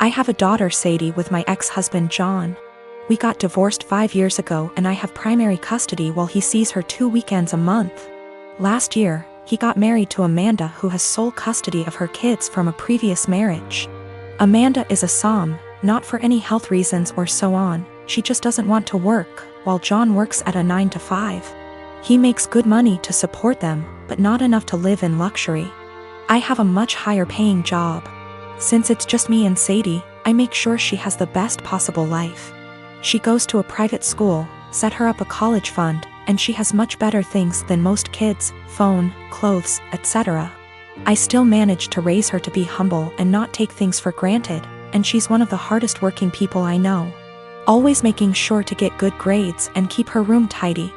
I have a daughter, Sadie, with my ex-husband, John. We got divorced 5 years ago and I have primary custody while he sees her 2 weekends a month. Last year, he got married to Amanda, who has sole custody of her kids from a previous marriage. Amanda is a SOM, not for any health reasons or so on, she just doesn't want to work, while John works at a 9 to 5. He makes good money to support them, but not enough to live in luxury. I have a much higher paying job. Since it's just me and Sadie, I make sure she has the best possible life. She goes to a private school, set her up a college fund, and she has much better things than most kids: phone, clothes, etc. I still manage to raise her to be humble and not take things for granted, and she's one of the hardest working people I know. Always making sure to get good grades and keep her room tidy.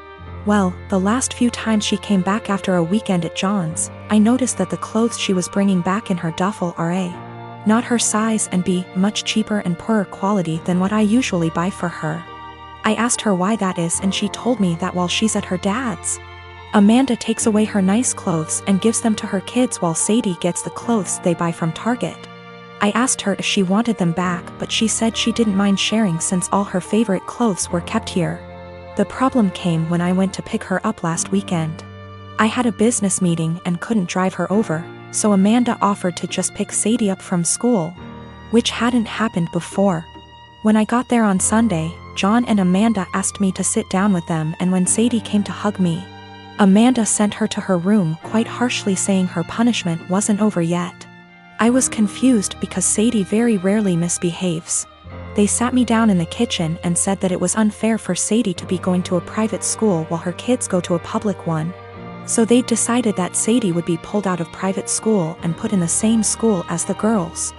Well, the last few times she came back after a weekend at John's, I noticed that the clothes she was bringing back in her duffel are A, not her size, and B, much cheaper and poorer quality than what I usually buy for her. I asked her why that is, and she told me that while she's at her dad's, Amanda takes away her nice clothes and gives them to her kids while Sadie gets the clothes they buy from Target. I asked her if she wanted them back, but she said she didn't mind sharing since all her favorite clothes were kept here. The problem came when I went to pick her up last weekend. I had a business meeting and couldn't drive her over, so Amanda offered to just pick Sadie up from school, which hadn't happened before. When I got there on Sunday, John and Amanda asked me to sit down with them, and when Sadie came to hug me, Amanda sent her to her room quite harshly, saying her punishment wasn't over yet. I was confused because Sadie very rarely misbehaves. They sat me down in the kitchen and said that it was unfair for Sadie to be going to a private school while her kids go to a public one. So they decided that Sadie would be pulled out of private school and put in the same school as the girls.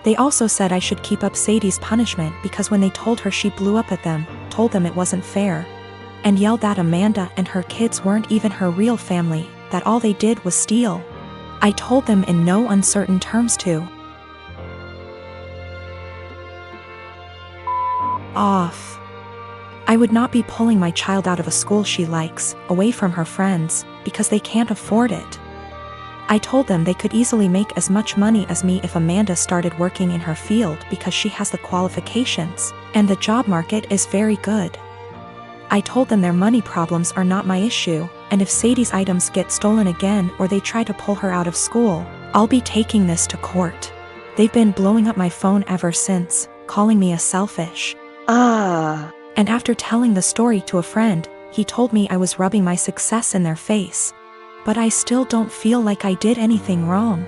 They also said I should keep up Sadie's punishment because when they told her, she blew up at them, told them it wasn't fair, and yelled that Amanda and her kids weren't even her real family, that all they did was steal. I told them in no uncertain terms to off. I would not be pulling my child out of a school she likes, away from her friends, because they can't afford it. I told them they could easily make as much money as me if Amanda started working in her field because she has the qualifications, and the job market is very good. I told them their money problems are not my issue, and if Sadie's items get stolen again or they try to pull her out of school, I'll be taking this to court. They've been blowing up my phone ever since, calling me a selfish. And after telling the story to a friend, he told me I was rubbing my success in their face. But I still don't feel like I did anything wrong.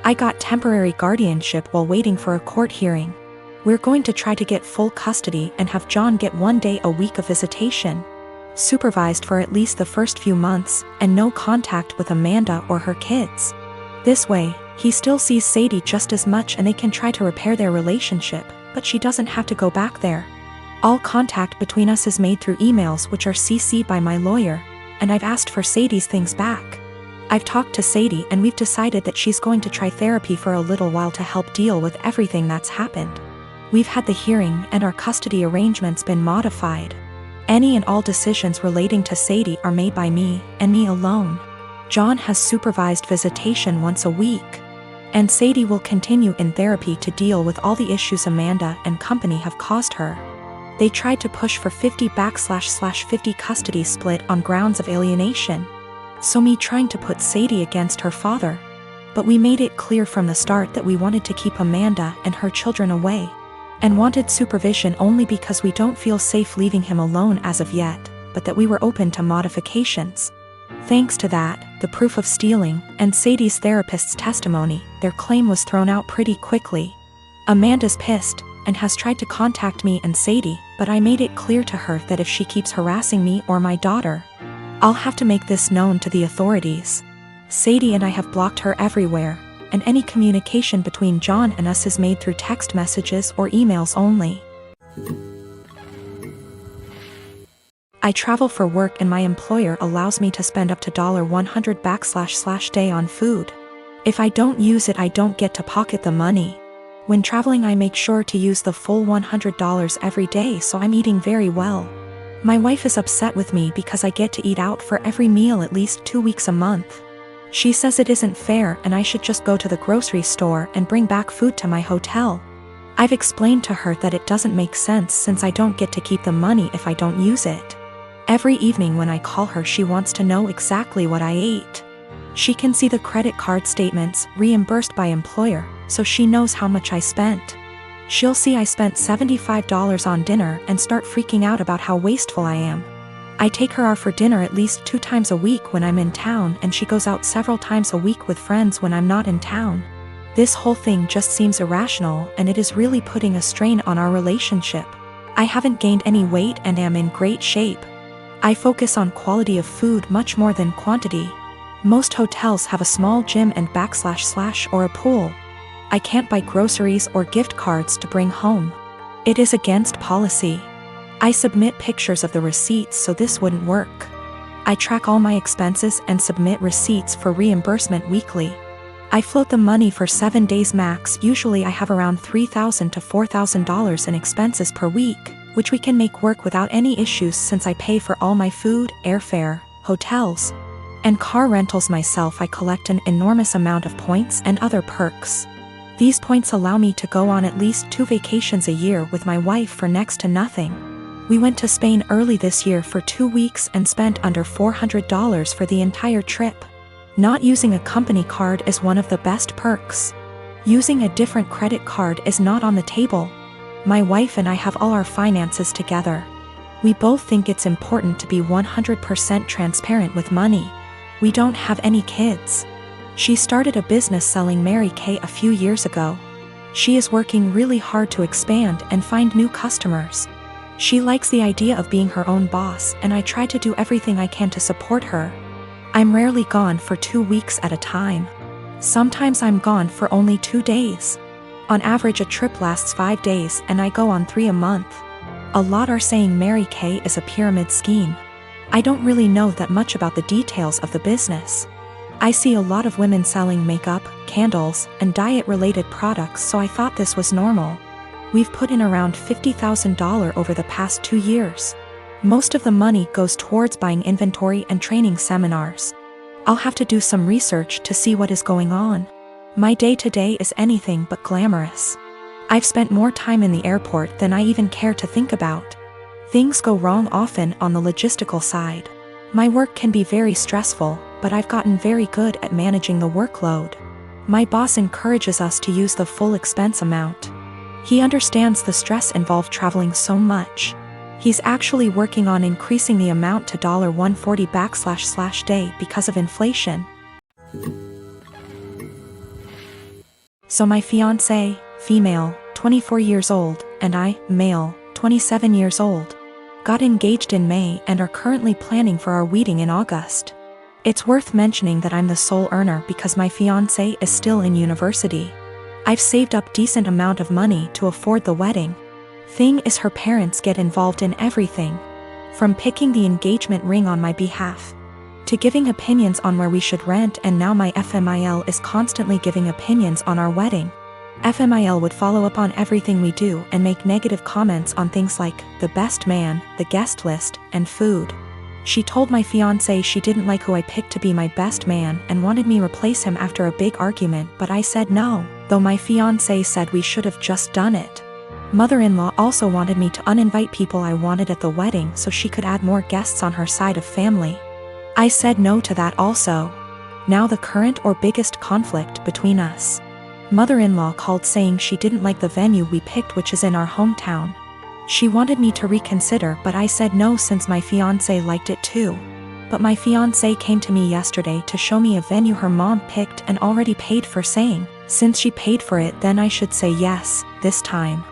I got temporary guardianship while waiting for a court hearing. We're going to try to get full custody and have John get 1 day a week of visitation, supervised for at least the first few months, and no contact with Amanda or her kids. This way, he still sees Sadie just as much and they can try to repair their relationship, but she doesn't have to go back there. All contact between us is made through emails, which are CC'd by my lawyer, and I've asked for Sadie's things back. I've talked to Sadie and we've decided that she's going to try therapy for a little while to help deal with everything that's happened. We've had the hearing and our custody arrangements been modified. Any and all decisions relating to Sadie are made by me, and me alone. John has supervised visitation once a week, and Sadie will continue in therapy to deal with all the issues Amanda and company have caused her. They tried to push for 50/50 custody split on grounds of alienation. So me trying to put Sadie against her father. But we made it clear from the start that we wanted to keep Amanda and her children away, and wanted supervision only because we don't feel safe leaving him alone as of yet, but that we were open to modifications. Thanks to that, the proof of stealing, and Sadie's therapist's testimony, their claim was thrown out pretty quickly. Amanda's pissed, and has tried to contact me and Sadie, but I made it clear to her that if she keeps harassing me or my daughter, I'll have to make this known to the authorities. Sadie and I have blocked her everywhere, and any communication between John and us is made through text messages or emails only. I travel for work and my employer allows me to spend up to $100 /day on food. If I don't use it, I don't get to pocket the money. When traveling, I make sure to use the full $100 every day, so I'm eating very well. My wife is upset with me because I get to eat out for every meal at least 2 weeks a month. She says it isn't fair and I should just go to the grocery store and bring back food to my hotel. I've explained to her that it doesn't make sense since I don't get to keep the money if I don't use it. Every evening when I call her, she wants to know exactly what I ate. She can see the credit card statements reimbursed by employer, so she knows how much I spent. She'll see I spent $75 on dinner and start freaking out about how wasteful I am. I take her out for dinner at least 2 times a week when I'm in town, and she goes out several times a week with friends when I'm not in town. This whole thing just seems irrational, and it is really putting a strain on our relationship. I haven't gained any weight and am in great shape. I focus on quality of food much more than quantity. Most hotels have a small gym and / or a pool. I can't buy groceries or gift cards to bring home. It is against policy. I submit pictures of the receipts, so this wouldn't work. I track all my expenses and submit receipts for reimbursement weekly. I float the money for 7 days max. Usually I have around $3,000 to $4,000 in expenses per week, which we can make work without any issues since I pay for all my food, airfare, hotels, and car rentals myself. I collect an enormous amount of points and other perks. These points allow me to go on at least 2 vacations a year with my wife for next to nothing. We went to Spain early this year for 2 weeks and spent under $400 for the entire trip. Not using a company card is one of the best perks. Using a different credit card is not on the table. My wife and I have all our finances together. We both think it's important to be 100% transparent with money. We don't have any kids. She started a business selling Mary Kay a few years ago. She is working really hard to expand and find new customers. She likes the idea of being her own boss, and I try to do everything I can to support her. I'm rarely gone for 2 weeks at a time. Sometimes I'm gone for only 2 days. On average, a trip lasts 5 days, and I go on 3 a month. A lot are saying Mary Kay is a pyramid scheme. I don't really know that much about the details of the business. I see a lot of women selling makeup, candles, and diet-related products, so I thought this was normal. We've put in around $50,000 over the past 2 years. Most of the money goes towards buying inventory and training seminars. I'll have to do some research to see what is going on. My day-to-day is anything but glamorous. I've spent more time in the airport than I even care to think about. Things go wrong often on the logistical side. My work can be very stressful, but I've gotten very good at managing the workload. My boss encourages us to use the full expense amount. He understands the stress involved traveling so much. He's actually working on increasing the amount to $140 / day because of inflation. So my fiancé, female, 24 years old, and I, male, 27 years old, got engaged in May and are currently planning for our wedding in August. It's worth mentioning that I'm the sole earner because my fiancé is still in university. I've saved up decent amount of money to afford the wedding. Thing is, her parents get involved in everything, from picking the engagement ring on my behalf, to giving opinions on where we should rent, and now my FMIL is constantly giving opinions on our wedding. FMIL would follow up on everything we do and make negative comments on things like the best man, the guest list, and food. She told my fiancé she didn't like who I picked to be my best man and wanted me replace him after a big argument, but I said no, though my fiancé said we should have just done it. Mother-in-law also wanted me to uninvite people I wanted at the wedding so she could add more guests on her side of family. I said no to that also. Now the current or biggest conflict between us. Mother-in-law called saying she didn't like the venue we picked, which is in our hometown. She wanted me to reconsider, but I said no since my fiancé liked it too. But my fiancé came to me yesterday to show me a venue her mom picked and already paid for, saying, since she paid for it, then I should say yes, this time.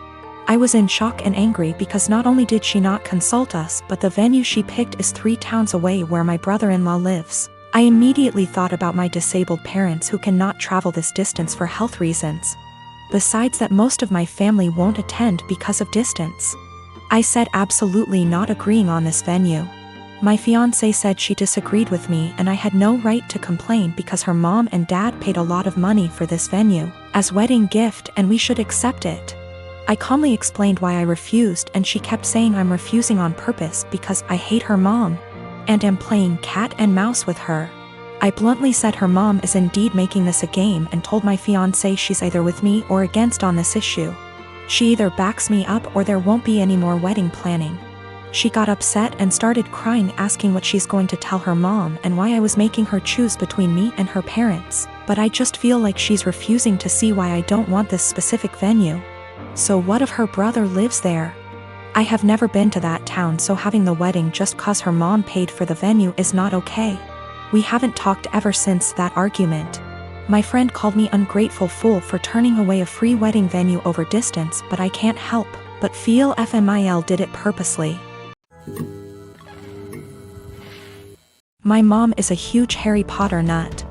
I was in shock and angry because not only did she not consult us, but the venue she picked is 3 towns away where my brother-in-law lives. I immediately thought about my disabled parents who cannot travel this distance for health reasons. Besides that, most of my family won't attend because of distance. I said absolutely not, agreeing on this venue. My fiancé said she disagreed with me and I had no right to complain because her mom and dad paid a lot of money for this venue as wedding gift and we should accept it. I calmly explained why I refused, and she kept saying I'm refusing on purpose because I hate her mom and am playing cat and mouse with her. I bluntly said her mom is indeed making this a game and told my fiancé she's either with me or against on this issue. She either backs me up or there won't be any more wedding planning. She got upset and started crying, asking what she's going to tell her mom and why I was making her choose between me and her parents, but I just feel like she's refusing to see why I don't want this specific venue. So what if her brother lives there? I have never been to that town, so having the wedding just cause her mom paid for the venue is not okay. We haven't talked ever since that argument. My friend called me ungrateful fool for turning away a free wedding venue over distance, but I can't help but feel FMIL did it purposely. My mom is a huge Harry Potter nut.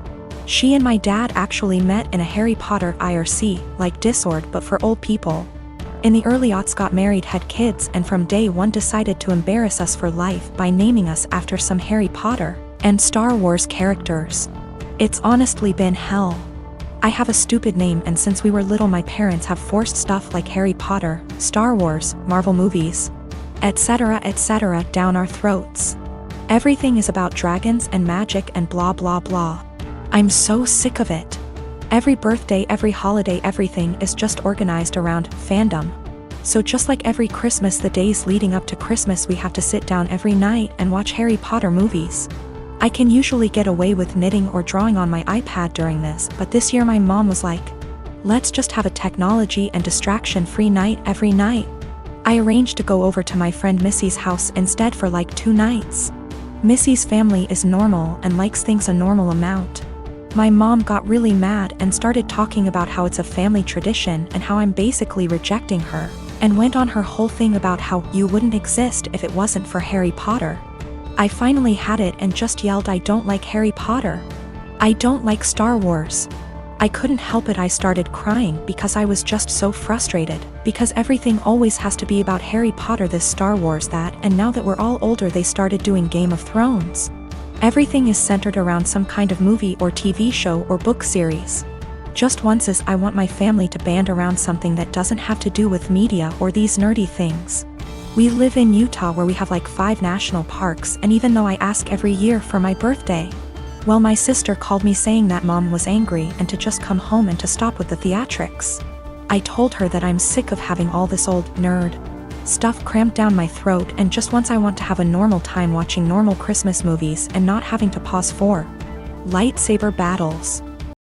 She and my dad actually met in a Harry Potter IRC, like Discord but for old people. In the early aughts got married, had kids, and from day one decided to embarrass us for life by naming us after some Harry Potter and Star Wars characters. It's honestly been hell. I have a stupid name, and since we were little my parents have forced stuff like Harry Potter, Star Wars, Marvel movies, etc. down our throats. Everything is about dragons and magic and blah blah blah. I'm so sick of it. Every birthday, every holiday, everything is just organized around fandom. So just like every Christmas, the days leading up to Christmas we have to sit down every night and watch Harry Potter movies. I can usually get away with knitting or drawing on my iPad during this, but this year my mom was like, let's just have a technology and distraction-free night every night. I arranged to go over to my friend Missy's house instead for like 2 nights. Missy's family is normal and likes things a normal amount. My mom got really mad and started talking about how it's a family tradition and how I'm basically rejecting her, and went on her whole thing about how you wouldn't exist if it wasn't for Harry Potter. I finally had it and just yelled, I don't like Harry Potter. I don't like Star Wars. I couldn't help it. I started crying because I was just so frustrated, because everything always has to be about Harry Potter, this, Star Wars, that, and now that we're all older they started doing Game of Thrones. Everything is centered around some kind of movie or TV show or book series. Just once is I want my family to band around something that doesn't have to do with media or these nerdy things. We live in Utah where we have like 5 national parks, and even though I ask every year for my birthday, well, my sister called me saying that mom was angry and to just come home and to stop with the theatrics. I told her that I'm sick of having all this old nerd stuff cramped down my throat, and just once I want to have a normal time watching normal Christmas movies and not having to pause for lightsaber battles.